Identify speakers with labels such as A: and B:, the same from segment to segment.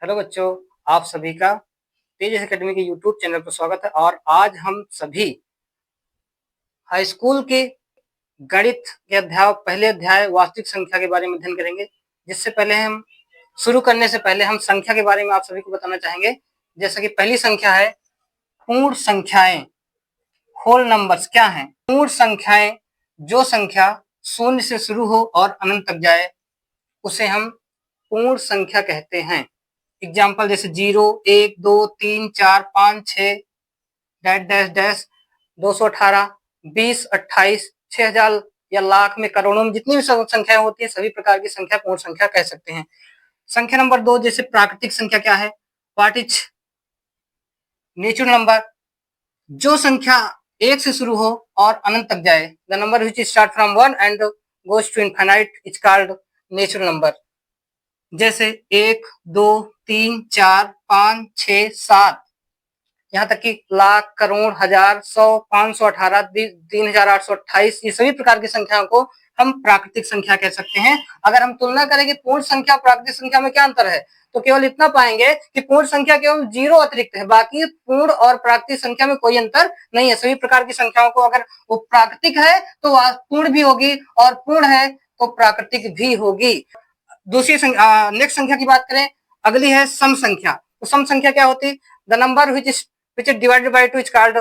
A: Hello बच्चों, आप सभी का तेजस एकेडमी के यूट्यूब चैनल पर स्वागत है। और आज हम सभी हाई स्कूल के गणित के पहले अध्याय वास्तविक संख्या के बारे में अध्ययन करेंगे। जिससे पहले हम शुरू करने से पहले हम संख्या के बारे में आप सभी को बताना चाहेंगे। जैसा कि पहली संख्या है पूर्ण संख्याएं। होल नंबर्स क्या हैं? पूर्ण संख्याएं जो संख्या शून्य से शुरू हो और अनंत तक जाए उसे हम पूर्ण संख्या कहते हैं। एग्जाम्पल जैसे 0, 1, 2, 3, 4, 5, 6, डैश डैश डैश, 218, 20, 28, 6000 या लाख में, करोड़ों में, जितनी भी संख्याएं होती है सभी प्रकार की संख्या पूर्ण संख्या कह सकते हैं। संख्या नंबर 2 जैसे प्राकृतिक संख्या क्या है? What is natural number? जो संख्या 1 से शुरू हो और अनंत तक जाए। The number which start from 1 and goes to infinite is called natural number. जैसे 1, 2, 3, 4, 5, 6, 7, यहाँ तक कि लाख, करोड़, हजार, 100, 518, 3828, ये सभी प्रकार की संख्याओं को हम प्राकृतिक संख्या कह सकते हैं। अगर हम तुलना करें कि पूर्ण संख्या और प्राकृतिक संख्या में क्या अंतर है, तो केवल इतना पाएंगे कि पूर्ण संख्या केवल 0 अतिरिक्त है, बाकी पूर्ण और प्राकृतिक संख्या में कोई अंतर नहीं है। सभी प्रकार की संख्याओं को अगर वो प्राकृतिक है तो वह पूर्ण भी होगी और पूर्ण है तो प्राकृतिक भी होगी। दूसरी नेक्स्ट संख्या की बात करें, अगली है सम संख्या। तो सम संख्या क्या होती है? The number which is divided by 2 is called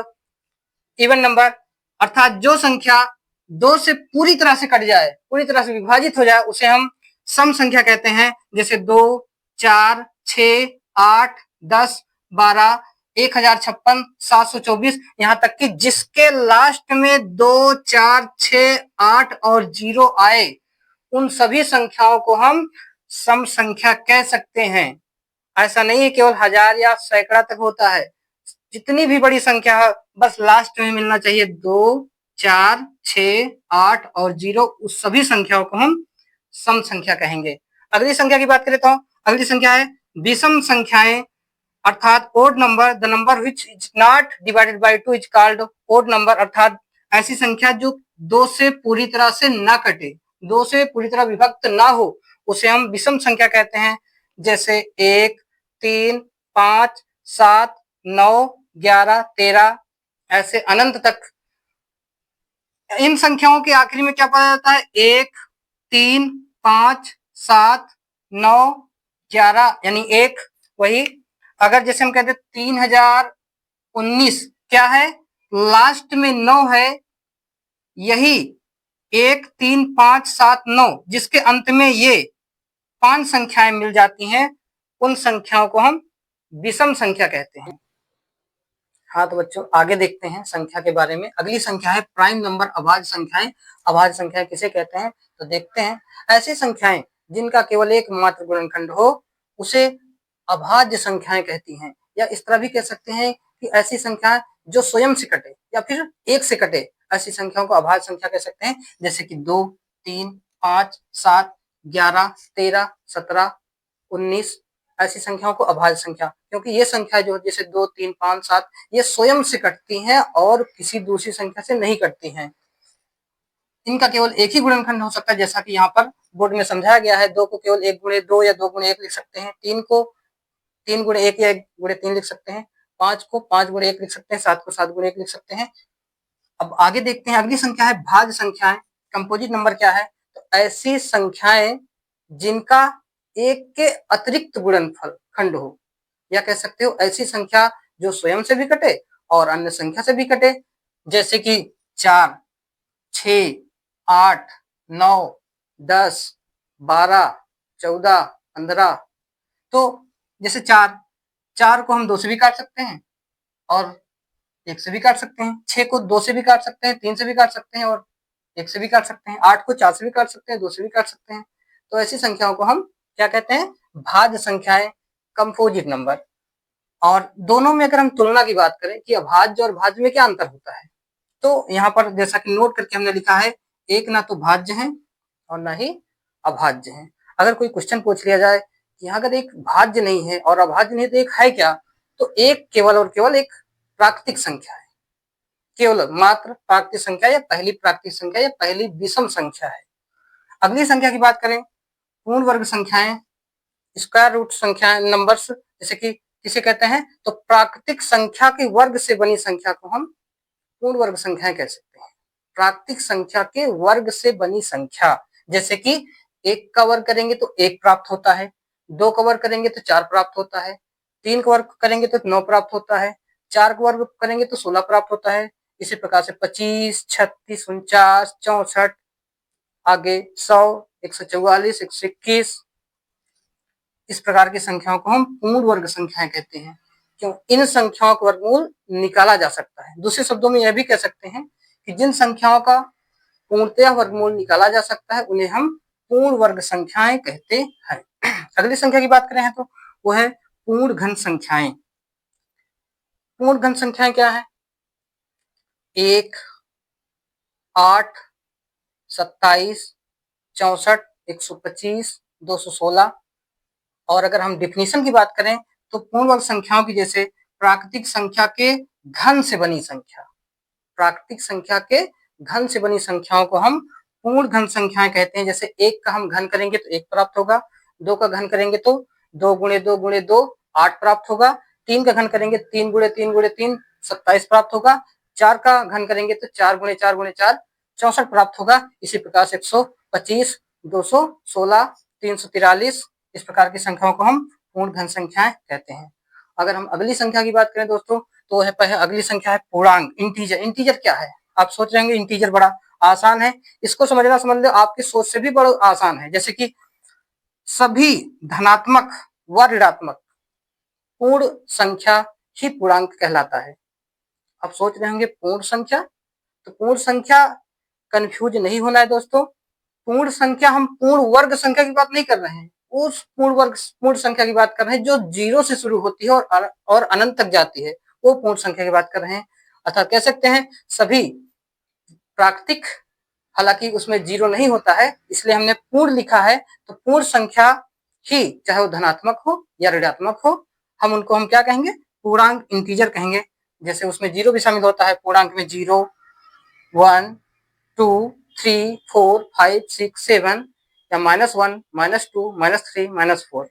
A: even number. अर्थात जो संख्या 2 से पूरी तरह से कट जाए, पूरी तरह से विभाजित हो जाए, उसे हम सम संख्या कहते हैं। जैसे 2, 4, 6, 8, 10, 12, 1056, 724, यहाँ तक कि जिसके लास्ट में 2, 4, 6, 8 और 0 आए, उन सभी संख्याओं को हम सम संख्या कह सकते हैं। ऐसा नहीं है केवल हजार या सैकड़ा तक होता है, जितनी भी बड़ी संख्या है बस लास्ट में मिलना चाहिए 2, 4, 6, 8 और 0, उस सभी संख्याओं को हम सम संख्या कहेंगे। अगली संख्या की बात करें तो अगली संख्या है विषम संख्याएं, अर्थात odd number. The number which is not divided by 2 is called odd number. अर्थात ऐसी संख्या जो 2 से पूरी तरह से ना कटे, 2 से पूरी तरह विभक्त ना हो, उसे हम विषम संख्या कहते हैं। जैसे 1, 3, 5, 7, 9, 11, 13, ऐसे अनंत तक। इन संख्याओं के आखिरी में क्या पाया जाता है? 1, 3, 5, 7, 9, 11 यानी 1। वही अगर जैसे हम कहते 3019 क्या है? लास्ट में 9 है, यही 1, 3, 5, 7, 9 जिसके अंत में ये 5 संख्याएं मिल जाती हैं, उन संख्याओं को हम विषम संख्या कहते हैं। हाँ तो बच्चों आगे देखते हैं संख्या के बारे में। अगली संख्या है प्राइम नंबर, अभाज्य संख्याएं। अभाज्य संख्याएं किसे कहते हैं? तो देखते हैं। ऐसी संख्याएं जिनका केवल एक मात्र गुणनखंड हो उसे अभाज्य संख्याएं कहती हैं। या इस तरह भी कह सकते हैं कि ऐसी संख्याएं जो स्वयं से कटे या फिर एक से कटे, ऐसी संख्याओं को अभाज्य संख्या कह सकते हैं। जैसे कि 2, 3, 5, 7, 11, 13, 17, 19, ऐसी संख्याओं को अभाज्य संख्या, क्योंकि ये संख्या जो जैसे 2, 3, 5, 7 ये स्वयं से कटती हैं और किसी दूसरी संख्या से नहीं कटती हैं। इनका केवल एक ही गुणनखंड हो सकता है, जैसा कि यहाँ पर बोर्ड में समझाया गया है। 2 को केवल 1 गुणे 2 या 2 गुणे 1 लिख सकते हैं। 3 को 3 गुणे 1 या 1 गुणे 3 लिख सकते हैं। 5 को 5 गुणे 1 लिख सकते हैं। 7 को 7 गुणे 1 लिख सकते हैं। अब आगे देखते हैं। अगली संख्या है भाज्य संख्याएं। कंपोजिट नंबर क्या है? तो ऐसी संख्याएं जिनका एक के अतिरिक्त गुणनफल खंड हो, या कह सकते हो ऐसी संख्या जो स्वयं से भी कटे और अन्य संख्या से भी कटे। जैसे कि 4, 6, 8, 9, 10, 12, 14, 15। तो जैसे 4 को हम 2 से भी काट सकते हैं और 1 से भी काट सकते हैं। 6 को 2 से भी काट सकते हैं, 3 से भी काट सकते हैं और 1 से भी काट सकते हैं। 8 को 4 से भी काट सकते हैं, 2 से भी काट सकते हैं। तो ऐसी संख्याओं को हम क्या कहते हैं? भाज्य संख्याएं, कंपोजिट नंबर। और दोनों में अगर हम तुलना की बात करें कि अभाज्य और भाज्य में क्या अंतर होता है, तो यहाँ पर जैसा कि नोट करके हमने लिखा है, एक ना तो भाज्य है और ना ही अभाज्य है। अगर कोई क्वेश्चन पूछ लिया जाए कि अगर एक भाज्य नहीं है और अभाज्य नहीं तो एक है क्या, तो एक केवल और केवल एक प्राकृतिक संख्या है, केवल मात्र प्राकृतिक संख्या या पहली प्राकृतिक संख्या या पहली विषम संख्या है। अगली संख्या की बात करें, पूर्ण वर्ग संख्याएं। स्क्वायर रूट संख्या नंबर्स जैसे कि किसे कहते हैं, तो प्राकृतिक संख्या के वर्ग से बनी संख्या को हम पूर्ण वर्ग संख्याएं कह सकते हैं। प्राकृतिक संख्या के वर्ग से बनी संख्या, जैसे कि 1 का वर्ग करेंगे तो 1 प्राप्त होता है, 2 का वर्ग करेंगे तो 4 प्राप्त होता है, 3 का वर्ग करेंगे तो 9 प्राप्त होता है, 4 का वर्ग करेंगे तो 16 प्राप्त होता है। इसी प्रकार से 25, 36, 49, 64, आगे 100, 144, 121, इस प्रकार की संख्याओं को हम पूर्ण वर्ग संख्याएं कहते हैं। क्यों? इन संख्याओं का वर्गमूल निकाला जा सकता है। दूसरे शब्दों में यह भी कह सकते हैं कि जिन संख्याओं का पूर्णतया वर्गमूल निकाला जा सकता है उन्हें हम पूर्ण वर्ग संख्याएं कहते हैं। अगली संख्या की बात करें तो वो है पूर्ण घन संख्याएं। पूर्ण घन संख्याएं क्या है? 1, 8, 27, 64, 125, 216। और अगर हम डिफिनीशन की बात करें तो पूर्ण वर्ग संख्याओं की जैसे प्राकृतिक संख्या के घन से बनी संख्या, प्राकृतिक संख्या के घन से बनी संख्याओं को हम पूर्ण घन संख्याएं कहते हैं। जैसे 1 का हम घन करेंगे तो 1 प्राप्त होगा, 2 का घन करेंगे तो 2 गुणे 2 गुणे 2 8 प्राप्त होगा, 3 का घन करेंगे 3 गुणे 3 गुणे 3 27 प्राप्त होगा, 4 का घन करेंगे तो 4 गुणे 4 गुणे 4 64 प्राप्त होगा। इसी प्रकार से 125, 216, 343 इस प्रकार की संख्याओं को हम पूर्ण घन संख्याएं कहते हैं। अगर हम अगली संख्या की बात करें दोस्तों तो है अगली संख्या है पूर्णांक, इंटीजर। इंटीजर क्या है? आप सोच रहे होंगे इंटीजर बड़ा आसान है, इसको समझना समझ लो आपकी सोच से भी बड़ा आसान है। जैसे कि सभी धनात्मक व ऋणात्मक पूर्ण संख्या ही पूर्णांक कहलाता है। आप सोच रहे होंगे पूर्ण संख्या, तो पूर्ण संख्या कंफ्यूज नहीं होना है दोस्तों। पूर्ण संख्या हम पूर्ण वर्ग संख्या की बात नहीं कर रहे हैं, उस पूर्ण संख्या की बात कर रहे हैं जो 0 से शुरू होती है और अनंत तक जाती है, वो पूर्ण संख्या की बात कर रहे हैं। अर्थात कह सकते हैं सभी प्राकृतिक, हालांकि उसमें 0 नहीं होता है इसलिए हमने पूर्ण लिखा है, तो पूर्ण संख्या ही चाहे वो धनात्मक हो या ऋणात्मक हो, हम उनको हम क्या कहेंगे? पूर्णांक, इंटीजर कहेंगे। जैसे उसमें 0 भी शामिल होता है, पूर्णांक में 0, 1, 2, 3, 4, 5, 6, 7 या -1, -2, -3, -4।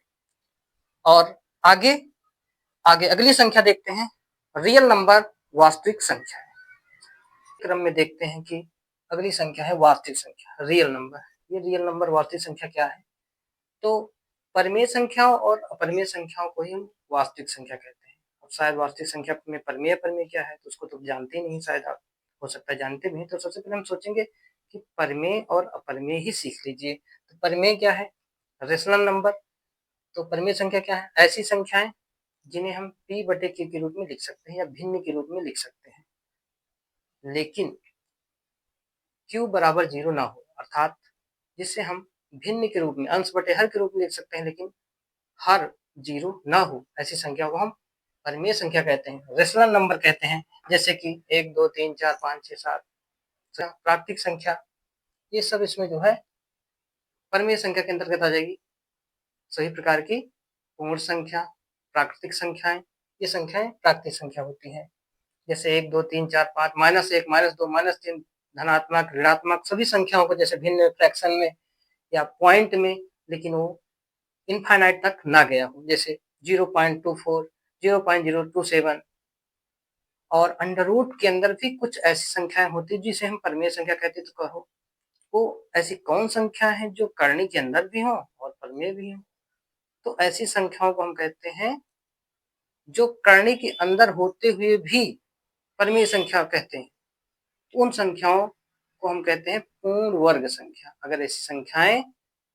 A: और आगे आगे अगली संख्या देखते हैं, रियल नंबर, वास्तविक संख्या। क्रम में देखते हैं कि अगली संख्या है वास्तविक संख्या, रियल नंबर। ये रियल नंबर, वास्तविक संख्या क्या है? तो परिमेय संख्याओं और अपरिमेय संख्याओं को ही हम वास्तविक संख्या कहते हैं। अब शायद वास्तविक संख्या में परिमेय अपरिमेय क्या है तो उसको तो जानते ही नहीं, शायद आप हो सकता है जानते भी हैं। तो सबसे पहले हम सोचेंगे कि परिमेय और अपरिमेय ही सीख लीजिए। तो परिमेय क्या है? Rational number. तो परिमेय संख्या क्या है? ऐसी संख्याएं जिन्हें हम p/q के रूप में लिख सकते हैं या भिन्न के रूप में लिख सकते हैं, लेकिन q बराबर 0 ना हो, अर्थात जिससे हम भिन्न के रूप में, अंश बटे हर के रूप में लिख सकते हैं लेकिन हर 0 ना हो, ऐसी संख्या को हम परिमेय संख्या कहते हैं, रेशनल नंबर कहते हैं। जैसे कि 1, 2, 3, 4, 5, 6, 7। प्राकृतिक संख्या, ये सब इसमें जो है परिमेय संख्या के अंतर्गत आ जाएगी। सभी प्रकार की पूर्ण संख्या, प्राकृतिक संख्याएं, ये संख्याएं प्राकृतिक संख्या होती हैं। जैसे 1, 2, 3, 4, 5, -1, -2, -3, धनात्मक, ऋणात्मक, सभी संख्याओं को जैसे भिन्न फ्रैक्शन में या पॉइंट में, लेकिन वो इनफाइनाइट तक ना गया हो, जैसे 0.24, 0.027। और अंडर रूट के अंदर भी कुछ ऐसी संख्याएं होती है जिसे हम परिमेय संख्या कहते हैं। तो कहो वो ऐसी कौन संख्या है जो करनी के अंदर भी हो और परिमेय भी हो? तो ऐसी संख्याओं को हम कहते हैं जो करनी के अंदर होते हुए भी परिमेय संख्या कहते हैं। उन संख्याओं को हम कहते हैं पूर्ण वर्ग संख्या। अगर ऐसी संख्याएं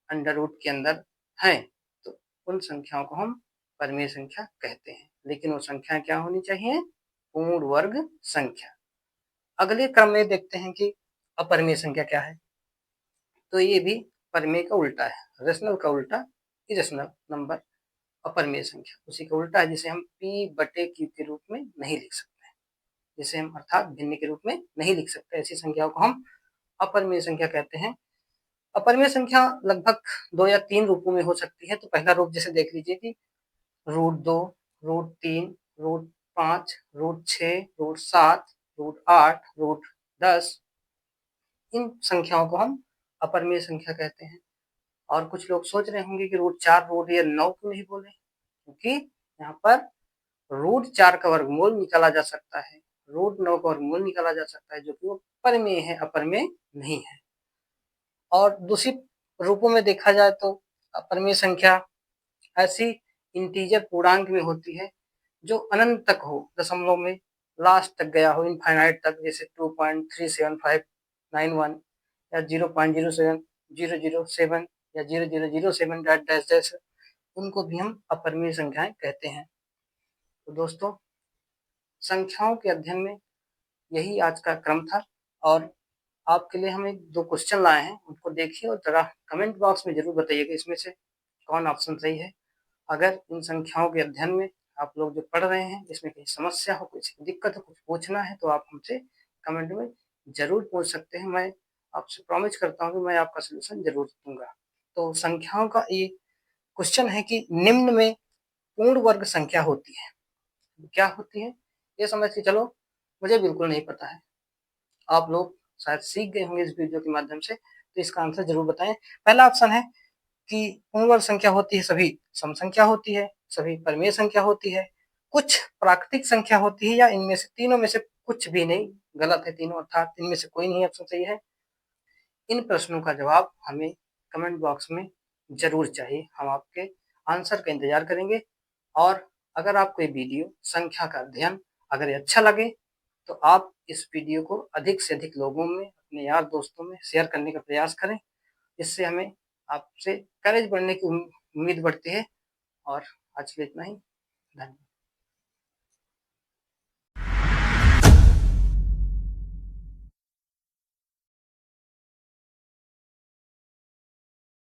A: अंडर रूट के अंदर हैं तो उन संख्याओं को हम परिमेय संख्या कहते हैं, लेकिन वो संख्या क्या होनी चाहिए? पूर्ण वर्ग संख्या। अगले क्रम में देखते हैं कि अपरिमेय संख्या क्या है। तो ये भी परिमेय का उल्टा है, रेशनल का उल्टा इरेशनल नंबर, अपरिमेय संख्या उसी का उल्टा है, जिसे हम p/q के रूप में नहीं लिख सकते, जिसे हम अर्थात भिन्न के रूप में नहीं लिख सकते। ऐसी संख्याओं को हम अपरिमेय संख्या कहते हैं। अपरिमेय संख्या लगभग 2 या 3 रूपों में हो सकती है। तो पहला रूप जैसे देख लीजिए कि √2, √3, √5, √6, √7, √8, √10, इन संख्याओं को हम अपरिमेय संख्या कहते हैं। और कुछ लोग सोच रहे होंगे कि रूट 4 रूट या 9 क्यों नहीं बोले, क्योंकि यहाँ पर रूट 4 का वर्गमूल निकाला जा सकता है, रूट 9 का वर्गमूल निकाला जा सकता है, जो कि वो परिमेय है, अपरिमेय नहीं है। और दूसरी रूपों में देखा जाए तो अपरिमेय संख्या ऐसी इंटीजर पूर्णांक में होती है जो अनंत तक हो, दशमलव में लास्ट तक गया हो, इनफाइनाइट तक, जैसे 2.37591 या 0.07007 या 0007 डैश डैश डैश, उनको भी हम अपरिमेय संख्याएं कहते हैं। तो दोस्तों, संख्याओं के अध्ययन में यही आज का क्रम था और आपके लिए हम एक 2 क्वेश्चन लाए हैं, उनको देखिए और जरा कमेंट बॉक्स में जरूर बताइएगा इसमें से कौन ऑप्शन सही है। अगर इन संख्याओं के अध्ययन में आप लोग जो पढ़ रहे हैं इसमें कहीं समस्या हो, कुछ दिक्कत हो, कुछ पूछना है तो आप हमसे कमेंट में जरूर पूछ सकते हैं। मैं आपसे प्रॉमिस करता हूँ कि मैं आपका सलूशन जरूर दूंगा। तो संख्याओं का ये क्वेश्चन है कि निम्न में पूर्ण वर्ग संख्या होती है, क्या होती है ये समझ के चलो, मुझे बिल्कुल नहीं पता है, आप लोग शायद सीख गए होंगे इस वीडियो के माध्यम से, तो इसका आंसर जरूर बताएं। पहला ऑप्शन है कि पूर्ण वर्ग संख्या होती है सभी सम संख्या होती है, सभी परिमेय संख्या होती है, कुछ प्राकृतिक संख्या होती है, या इनमें से तीनों में से कुछ भी नहीं, गलत है तीनों, अर्थात इनमें से कोई नहीं ऑप्शन सही है। इन प्रश्नों का जवाब हमें कमेंट बॉक्स में जरूर चाहिए, हम आपके आंसर का इंतजार करेंगे। और अगर आपको ये वीडियो संख्या का अध्ययन अगर ये अच्छा लगे तो आप इस वीडियो को अधिक से अधिक लोगों में, अपने यार दोस्तों में शेयर करने का प्रयास करें, इससे हमें आपसे करेज बढ़ने की उम्मीद बढ़ती है। और आज के लिए इतना ही, धन्यवाद।